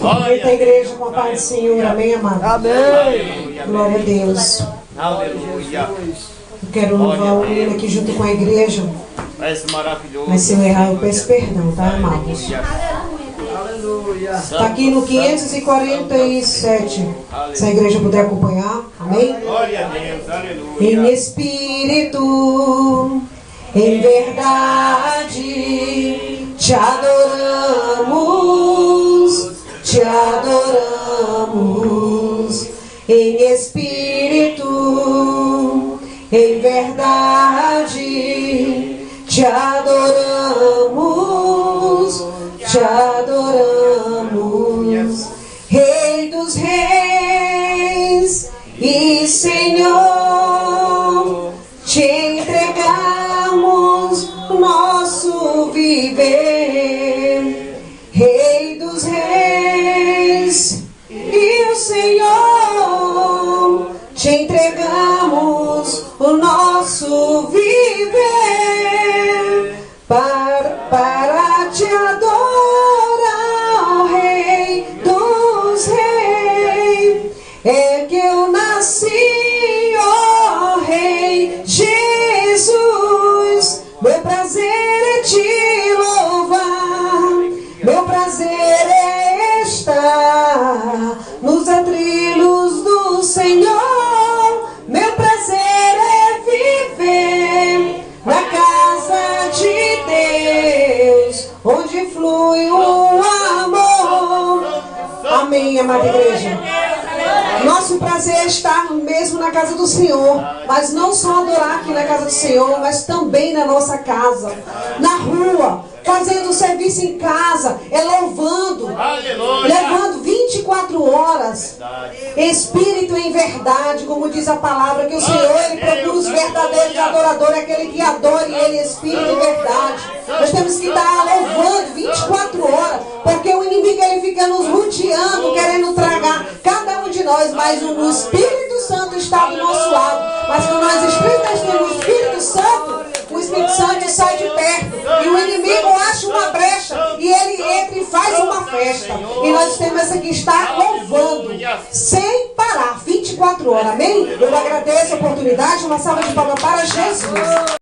Cumprimenta a igreja com a paz do Senhor. Amém, amado? Amém. Glória a Deus. Aleluia. Eu quero louvar o hino aqui junto com a igreja. Parece maravilhoso. Mas se eu errar, eu peço perdão, tá, amados? Aleluia. Está aqui no 547. Se a igreja puder acompanhar. Amém? Glória a Deus. Aleluia. Em espírito, em verdade, te adoramos, te adoramos. Em espírito, em verdade, te adoramos, te adoramos. Rei dos reis e Senhor, te entregamos nosso viver. Rei dos reis e o Senhor, te entregamos o nosso viver para te adorar, ó Rei dos reis. É que eu nasci, ó Rei Jesus. Meu prazer é te louvar, meu prazer é estar nos atrilos do Senhor. Meu prazer é viver na casa de Deus, onde flui o amor. Amém, amada igreja. Nosso prazer é estar mesmo na casa do Senhor, mas não só adorar aqui na casa do Senhor, mas também na nossa casa, na rua, fazendo serviço em casa, louvando, levando 24 horas, espírito em verdade, como diz a palavra, que o Senhor, Ele procura os verdadeiros adoradores, aquele que adore Ele, espírito em verdade. Nós temos que estar louvando 24 horas, porque o inimigo ele fica nos rodeando, querendo tragar cada um de nós, mas o Espírito Santo está do nosso lado. Mas quando nós estamos no Espírito Santo, o Espírito Santo sai de perto e o inimigo acha uma brecha e ele entra e faz uma festa. E nós temos que estar louvando sem parar, 24 horas, amém? Eu agradeço a oportunidade, uma salva de palmas para Jesus.